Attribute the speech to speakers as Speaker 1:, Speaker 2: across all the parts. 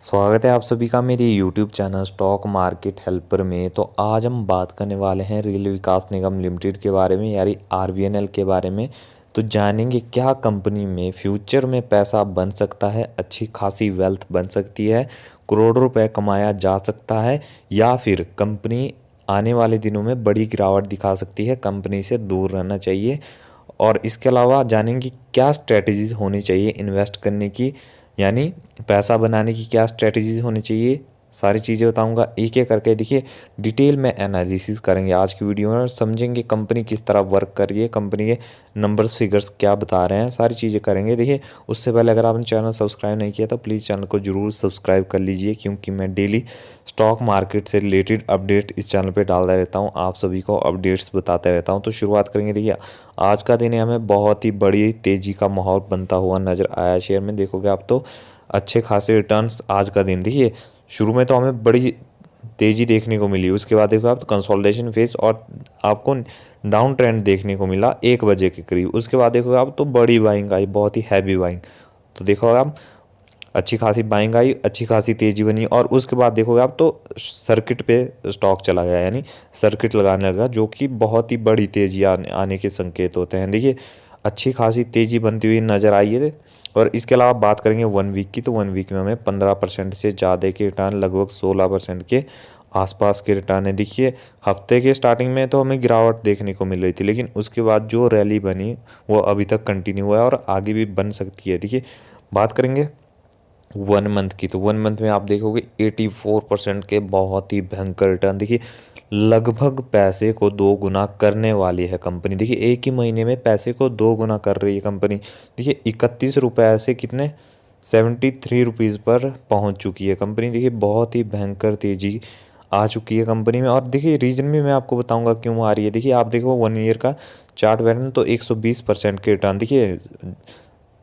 Speaker 1: स्वागत है आप सभी का मेरे YouTube channel stock market helper में। तो आज हम बात करने वाले हैं रेल विकास निगम लिमिटेड के बारे में, यानी आरवीएनएल के बारे में। तो जानेंगे क्या कंपनी में फ्यूचर में पैसा बन सकता है, अच्छी खासी वेल्थ बन सकती है, करोड़ों रुपए कमाया जा सकता है, या फिर कंपनी आने वाले दिनों में बड़ी गिरावट दिखा सकती है, कंपनी से दूर रहना चाहिए। और इसके अलावा जानेंगे क्या स्ट्रेटजीज होनी चाहिए इन्वेस्ट करने की, यानी पैसा बनाने की क्या स्ट्रेटजीज होनी चाहिए। सारी चीज़ें बताऊंगा एक एक करके। देखिए डिटेल में एनालिसिस करेंगे आज की वीडियो में और समझेंगे कंपनी किस तरह वर्क कर रही है, कंपनी के नंबर्स फिगर्स क्या बता रहे हैं, सारी चीज़ें करेंगे। देखिए उससे पहले अगर आपने चैनल सब्सक्राइब नहीं किया तो प्लीज़ चैनल को जरूर सब्सक्राइब कर लीजिए, क्योंकि मैं डेली स्टॉक मार्केट से रिलेटेड अपडेट इस चैनल पर डालता रहता हूँ, आप सभी को अपडेट्स बताते रहता हूँ। तो शुरुआत करेंगे। देखिए आज का दिन हमें बहुत ही बड़ी तेज़ी का माहौल बनता हुआ नज़र आया शेयर में। देखोगे आप तो अच्छे खासे रिटर्न्स आज का दिन। देखिए शुरू में तो हमें बड़ी तेज़ी देखने को मिली, उसके बाद देखो आप तो कंसोलिडेशन फेज और आपको डाउन ट्रेंड देखने को मिला 1 बजे के करीब। उसके बाद देखो आप तो बड़ी बाइंग आई, बहुत ही हैवी बाइंग। तो देखो आप अच्छी खासी बाइंग आई, अच्छी खासी तेज़ी बनी, और उसके बाद देखोगे आप तो सर्किट पे स्टॉक चला गया, यानी सर्किट लगाने लगा, जो कि बहुत ही बड़ी तेज़ी आने के संकेत होते हैं। देखिए अच्छी खासी तेज़ी बनती हुई नज़र आई है। और इसके अलावा बात करेंगे 1 वीक की, तो 1 वीक में हमें 15% से ज़्यादा के रिटर्न, लगभग 16% के आसपास के रिटर्न है। देखिए हफ्ते के स्टार्टिंग में तो हमें गिरावट देखने को मिल रही थी, लेकिन उसके बाद जो रैली बनी वो अभी तक कंटिन्यू हुआ है और आगे भी बन सकती है। देखिए बात करेंगे 1 मंथ की, तो 1 मंथ में आप देखोगे 84% के बहुत ही भयंकर रिटर्न। देखिए लगभग पैसे को 2 गुना करने वाली है कंपनी। देखिए एक ही महीने में पैसे को 2 गुना कर रही है कंपनी। देखिए 31 रुपये से कितने 73 रुपीज़ पर पहुंच चुकी है कंपनी। देखिए बहुत ही भयंकर तेजी आ चुकी है कंपनी में। और देखिए रीजन भी मैं आपको बताऊंगा क्यों आ रही है। देखिए आप देखो 1 ईयर का चार्ट पैटर्न, तो 120% के रिटर्न। देखिए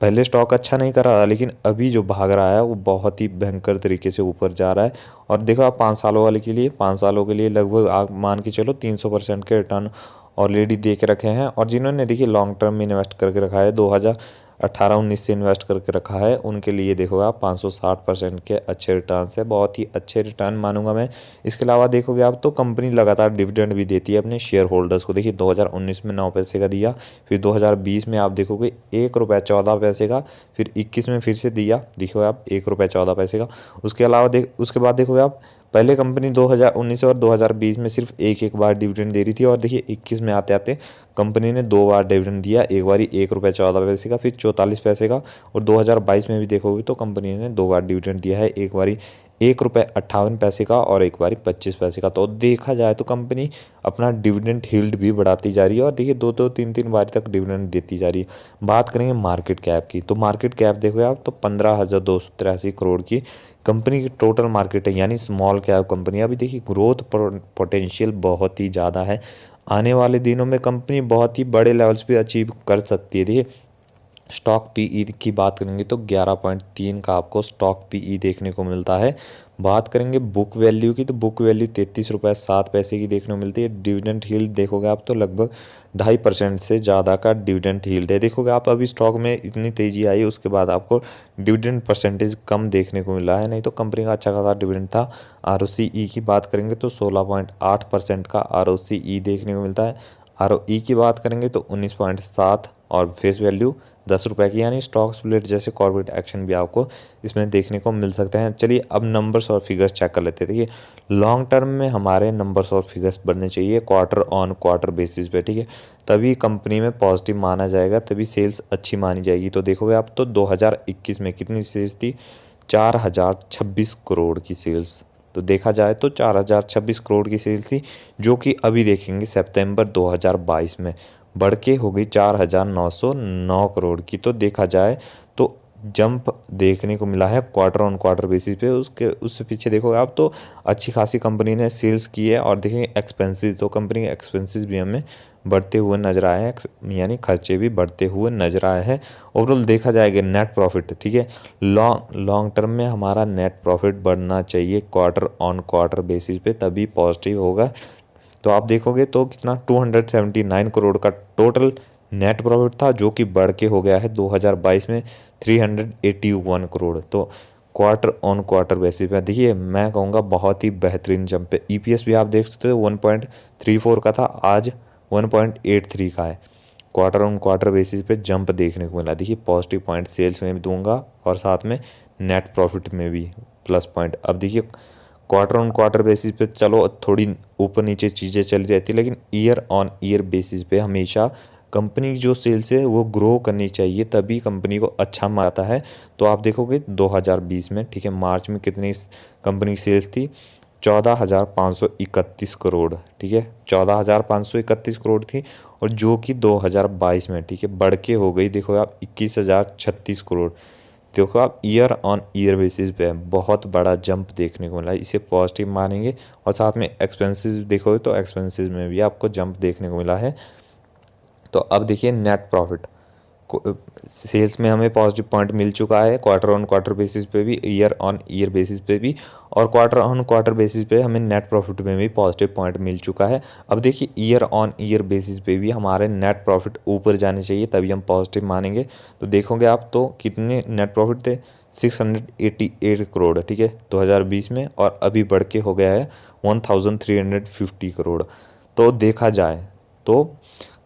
Speaker 1: पहले स्टॉक अच्छा नहीं कर रहा था, लेकिन अभी जो भाग रहा है वो बहुत ही भयंकर तरीके से ऊपर जा रहा है। और देखो आप 5 सालों वाले के लिए, 5 सालों के लिए लगभग आप मान के चलो 300% के रिटर्न ऑलरेडी दे के रखे हैं। और जिन्होंने देखिए लॉन्ग टर्म में इन्वेस्ट करके रखा है, 2018-19 से इन्वेस्ट करके रखा है, उनके लिए देखोगे आप 560% के अच्छे रिटर्न है, बहुत ही अच्छे रिटर्न मानूंगा मैं। इसके अलावा देखोगे आप तो कंपनी लगातार डिविडेंड भी देती है अपने शेयर होल्डर्स को। देखिए 2019 में 9 पैसे का दिया, फिर 2020 में आप देखोगे 1 रुपया 14 पैसे का, फिर 21 में फिर से दिया, देखो आप 1 रुपया 14 पैसे का। उसके अलावा उसके बाद देखोगे आप पहले कंपनी 2019 और 2020 में सिर्फ एक एक बार डिविडेंड दे रही थी, और देखिए 21 में आते आते कंपनी ने 2 बार डिविडेंड दिया, एक बारी 1 रुपया 14 पैसे का, फिर 44 पैसे का। और 2022 में भी देखोगे तो कंपनी ने 2 बार डिविडेंड दिया है, एक बारी 1 रुपया 58 पैसे का और एक बारी 25 पैसे का। तो देखा जाए तो कंपनी अपना डिविडेंड यील्ड भी बढ़ाती जा रही है, और देखिए 2-2 3-3 बारी तक डिविडेंड देती जा रही है। बात करेंगे मार्केट कैप की, तो मार्केट कैप देखो आप तो 15,283 करोड़ की कंपनी की टोटल मार्केट है, यानी स्मॉल कैप कंपनी। अभी देखिए ग्रोथ पोटेंशियल बहुत ही ज़्यादा है, आने वाले दिनों में कंपनी बहुत ही बड़े लेवल्स पे अचीव कर सकती है। देखिए स्टॉक पीई की बात करेंगे तो 11.3 का आपको स्टॉक पीई देखने को मिलता है। बात करेंगे बुक वैल्यू की, तो बुक वैल्यू 33 रुपये 7 पैसे की देखने को मिलती है। डिविडेंड यील्ड देखोगे आप तो लगभग 2.5% से ज़्यादा का डिविडेंड यील्ड है। देखोगे आप अभी स्टॉक में इतनी तेज़ी आई, उसके बाद आपको डिविडेंड परसेंटेज कम देखने को मिला है, नहीं तो कंपनी का अच्छा खासा डिविडेंड था। आरओसीई की बात करेंगे तो 16.8% का आरओसीई देखने को मिलता है। आरओई की बात करेंगे तो 19.7, और फेस वैल्यू 10 रुपये की, यानी स्टॉक स्प्लिट जैसे कॉर्पोरेट एक्शन भी आपको इसमें देखने को मिल सकते हैं। चलिए अब नंबर्स और फिगर्स चेक कर लेते हैं। देखिए लॉन्ग टर्म में हमारे नंबर्स और फिगर्स बढ़ने चाहिए क्वार्टर ऑन क्वार्टर बेसिस पे, ठीक है, तभी कंपनी में पॉजिटिव माना जाएगा, तभी सेल्स अच्छी मानी जाएगी। तो देखोगे आप तो 2021 में कितनी सेल्स थी, 4,026 करोड़ की सेल्स। तो देखा जाए तो 4,026 करोड़ की सेल्स थी, जो कि अभी देखेंगे सितंबर 2022 में बढ़ के हो गई 4,909 करोड़ की। तो देखा जाए तो जंप देखने को मिला है क्वार्टर ऑन क्वार्टर बेसिस पे। उससे पीछे देखोगे आप तो अच्छी खासी कंपनी ने सेल्स की है। और देखेंगे एक्सपेंसेस, तो कंपनी के एक्सपेंसेस भी हमें बढ़ते हुए नजर आए हैं, यानी खर्चे भी बढ़ते हुए नजर आए हैं। ओवरऑल देखा जाएगा नेट प्रॉफिट, ठीक है, लॉन्ग टर्म में हमारा नेट प्रॉफिट बढ़ना चाहिए क्वार्टर ऑन क्वार्टर बेसिस पे, तभी पॉजिटिव होगा। तो आप देखोगे तो कितना 279 करोड़ का टोटल नेट प्रॉफिट था, जो कि बढ़ के हो गया है 2022 में 381 करोड़। तो क्वार्टर ऑन क्वार्टर बेसिस पे देखिए मैं कहूँगा बहुत ही बेहतरीन जंप है। ईपीएस भी आप देख सकते हो 1.34 का था, आज 1.83 का है। क्वार्टर ऑन क्वार्टर बेसिस पे जंप देखने को मिला। देखिए पॉजिटिव पॉइंट सेल्स में भी दूंगा और साथ में नेट प्रॉफिट में भी प्लस पॉइंट। अब देखिए क्वार्टर ऑन क्वार्टर बेसिस पे चलो थोड़ी ऊपर नीचे चीज़ें चली रहती है, लेकिन ईयर ऑन ईयर बेसिस पे हमेशा कंपनी की जो सेल्स है वो ग्रो करनी चाहिए, तभी कंपनी को अच्छा आता है। तो आप देखोगे 2020 में, ठीक है, मार्च में कितनी कंपनी की सेल्स थी, 14,531 करोड़, ठीक है, 14,531 करोड़ थी। और जो कि 2022 में, ठीक है, बढ़ के हो गई, देखो आप 21,036 करोड़। देखो आप ईयर ऑन ईयर बेसिस पे बहुत बड़ा जंप देखने को मिला है, इसे पॉजिटिव मानेंगे। और साथ में एक्सपेंसेस देखोगे तो एक्सपेंसेस में भी आपको जंप देखने को मिला है। तो अब देखिए नेट प्रॉफिट सेल्स में हमें पॉजिटिव पॉइंट मिल चुका है, क्वार्टर ऑन क्वार्टर बेसिस पे भी, ईयर ऑन ईयर बेसिस पे भी, और क्वार्टर ऑन क्वार्टर बेसिस पे हमें नेट प्रॉफिट में भी पॉजिटिव पॉइंट मिल चुका है। अब देखिए ईयर ऑन ईयर बेसिस पे भी हमारे नेट प्रॉफिट ऊपर जाने चाहिए, तभी हम पॉजिटिव मानेंगे। तो देखोगे आप तो कितने नेट प्रॉफिट थे, 688 करोड़, ठीक है, 2020 में, और अभी बढ़ के हो गया है 1350 करोड़। तो देखा जाए तो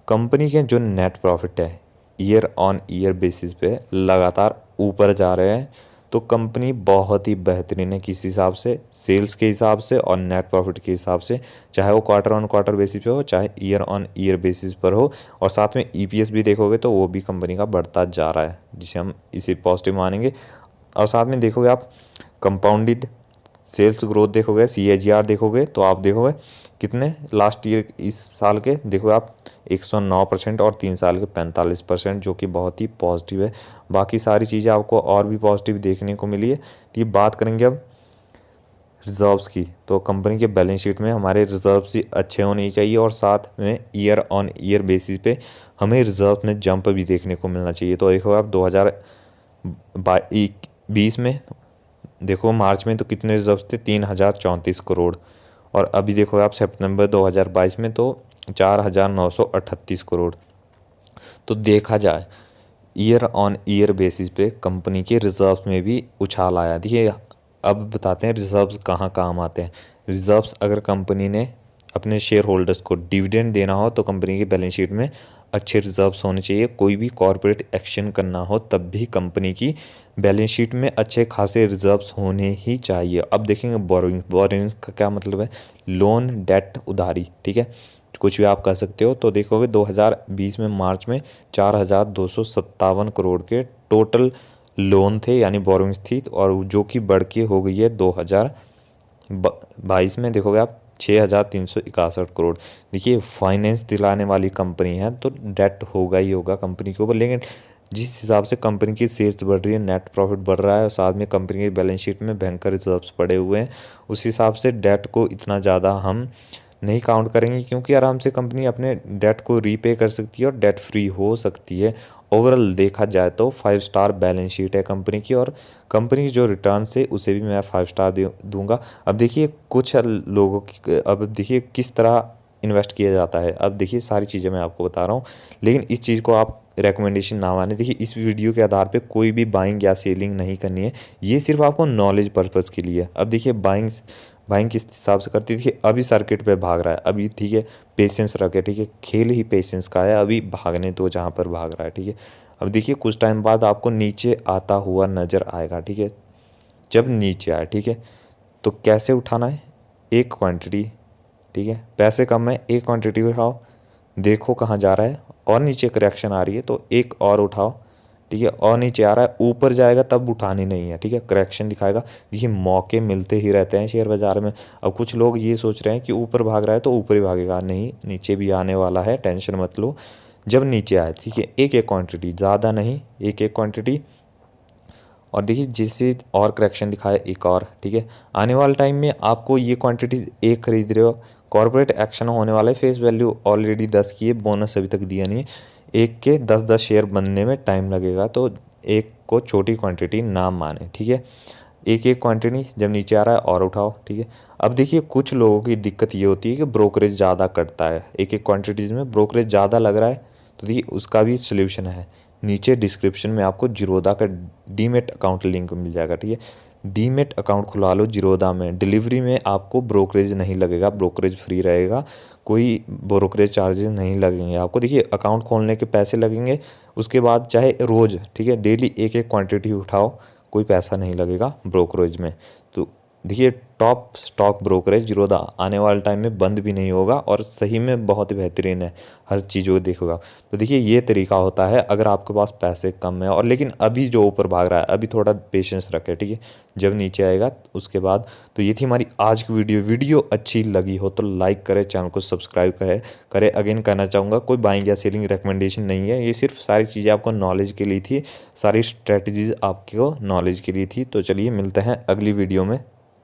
Speaker 1: कंपनी के जो नेट प्रॉफिट है ईयर ऑन ईयर बेसिस पे लगातार ऊपर जा रहे हैं। तो कंपनी बहुत ही बेहतरीन है किस हिसाब से, सेल्स के हिसाब से और नेट प्रॉफिट के हिसाब से, चाहे वो क्वार्टर ऑन क्वार्टर बेसिस पे हो, चाहे ईयर ऑन ईयर बेसिस पर हो। और साथ में ईपीएस भी देखोगे तो वो भी कंपनी का बढ़ता जा रहा है, जिसे हम इसे पॉजिटिव मानेंगे। और साथ में देखोगे आप कंपाउंडेड सेल्स ग्रोथ देखोगे, सीएजीआर देखोगे तो आप देखोगे कितने लास्ट ईयर इस साल के, देखो आप 109% और 3 साल के 45%, जो कि बहुत ही पॉजिटिव है। बाकी सारी चीज़ें आपको और भी पॉजिटिव देखने को मिली है। तो ये बात करेंगे अब रिजर्व्स की, तो कंपनी के बैलेंस शीट में हमारे रिजर्व्स ही अच्छे होने चाहिए, और साथ में ईयर ऑन ईयर बेसिस पे हमें रिजर्व में जंप भी देखने को मिलना चाहिए। तो देखो आप 2020 में देखो मार्च में तो कितने रिजर्व्स थे, 3,034 करोड़, और अभी देखो आप सितंबर 2022 में तो 4,938 करोड़। तो देखा जाए ईयर ऑन ईयर बेसिस पे कंपनी के रिजर्व्स में भी उछाल आया। देखिए अब बताते हैं रिजर्व्स कहाँ काम आते हैं। रिजर्व्स अगर कंपनी ने अपने शेयर होल्डर्स को डिविडेंड देना हो तो कंपनी की बैलेंस शीट में अच्छे रिजर्व्स होने चाहिए। कोई भी कॉरपोरेट एक्शन करना हो तब भी कंपनी की बैलेंस शीट में अच्छे खासे रिजर्व्स होने ही चाहिए। अब देखेंगे बोरोइंग्स का क्या मतलब है, लोन, डेट, उधारी, ठीक है, कुछ भी आप कर सकते हो। तो देखोगे 2020 में मार्च में 4,257 करोड़ के टोटल लोन थे, यानी बोरोइंग्स थी, और जो कि बढ़ के हो गई है 2022 में देखोगे आप 6,361 करोड़। देखिए फाइनेंस दिलाने वाली कंपनी है तो डेट होगा ही होगा कंपनी के ऊपर, लेकिन जिस हिसाब से कंपनी की सेल्स बढ़ रही है, नेट प्रॉफिट बढ़ रहा है, और साथ में कंपनी की बैलेंस शीट में भयंकर रिजर्व्स पड़े हुए हैं, उस हिसाब से डेट को इतना ज़्यादा हम नहीं काउंट करेंगे, क्योंकि आराम से कंपनी अपने डेट को रीपे कर सकती है और डेट फ्री हो सकती है। ओवरऑल देखा जाए तो 5 स्टार बैलेंस शीट है कंपनी की, और कंपनी की जो रिटर्न है उसे भी मैं 5 स्टार दूंगा। अब देखिए कुछ लोगों की, अब देखिए किस तरह इन्वेस्ट किया जाता है। अब देखिए सारी चीज़ें मैं आपको बता रहा हूँ, लेकिन इस चीज़ को आप रिकमेंडेशन ना माने। देखिए इस वीडियो के आधार पे कोई भी बाइंग या सेलिंग नहीं करनी है, ये सिर्फ आपको नॉलेज पर्पज़ के लिए। अब देखिए बाइंग किस हिसाब से करती थी, अभी सर्किट पे भाग रहा है, अभी ठीक है पेशेंस रखे, ठीक है, खेल ही पेशेंस का है, अभी भागने तो जहाँ पर भाग रहा है, ठीक है। अब देखिए कुछ टाइम बाद आपको नीचे आता हुआ नज़र आएगा, ठीक है, जब नीचे आए, ठीक है, तो कैसे उठाना है, एक क्वांटिटी, ठीक है, पैसे कम है, एक क्वांटिटी उठाओ, देखो कहाँ जा रहा है, और नीचे करेक्शन आ रही है तो एक और उठाओ, ठीक है, और नीचे आ रहा है ऊपर जाएगा तब उठानी नहीं है, ठीक है, करेक्शन दिखाएगा। देखिए मौके मिलते ही रहते हैं शेयर बाज़ार में। अब कुछ लोग ये सोच रहे हैं कि ऊपर भाग रहा है तो ऊपर ही भागेगा, नहीं, नीचे भी आने वाला है, टेंशन मत लो। जब नीचे आए, ठीक है, एक एक क्वांटिटी, ज़्यादा नहीं, एक एक क्वांटिटी, और देखिए जिससे और करेक्शन दिखाए एक और, ठीक है। आने वाले टाइम में आपको ये क्वांटिटी एक खरीद रहे हो, कॉर्पोरेट एक्शन होने वाला है, फेस वैल्यू ऑलरेडी 10 की है, बोनस अभी तक दिया नहीं है, एक के 10-10 शेयर बनने में टाइम लगेगा, तो एक को छोटी क्वांटिटी ना माने, ठीक है। एक एक क्वांटिटी जब नीचे आ रहा है और उठाओ, ठीक है। अब देखिए कुछ लोगों की दिक्कत ये होती है कि ब्रोकरेज ज़्यादा कटता है, एक एक क्वांटिटीज़ में ब्रोकरेज ज़्यादा लग रहा है, तो देखिए उसका भी सोल्यूशन है। नीचे डिस्क्रिप्शन में आपको जीरोधा का डीमेट अकाउंट लिंक मिल जाएगा, ठीक है। डीमेट अकाउंट खुलवा लो जीरोधा में। डिलीवरी में आपको ब्रोकरेज नहीं लगेगा, ब्रोकरेज फ्री रहेगा, कोई ब्रोकरेज चार्जेस नहीं लगेंगे आपको। देखिए अकाउंट खोलने के पैसे लगेंगे, उसके बाद चाहे रोज़, ठीक है, डेली एक एक क्वांटिटी उठाओ, कोई पैसा नहीं लगेगा ब्रोकरेज में। तो देखिए टॉप स्टॉक ब्रोकरेज जीरोधा आने वाले टाइम में बंद भी नहीं होगा और सही में बहुत ही बेहतरीन है, हर चीज़ को देखोगा। तो देखिए ये तरीका होता है अगर आपके पास पैसे कम है और लेकिन अभी जो ऊपर भाग रहा है, अभी थोड़ा पेशेंस रखें, ठीक है, जब नीचे आएगा उसके बाद। तो ये थी हमारी आज की वीडियो। वीडियो अच्छी लगी हो तो लाइक करें, चैनल को सब्सक्राइब करें। अगेन कहना चाहूँगा कोई बाइंग या सेलिंग रिकमेंडेशन नहीं है, ये सिर्फ सारी चीज़ें आपको नॉलेज के लिए थी, सारी स्ट्रेटजीज आपको नॉलेज के लिए थी। तो चलिए मिलते हैं अगली वीडियो में।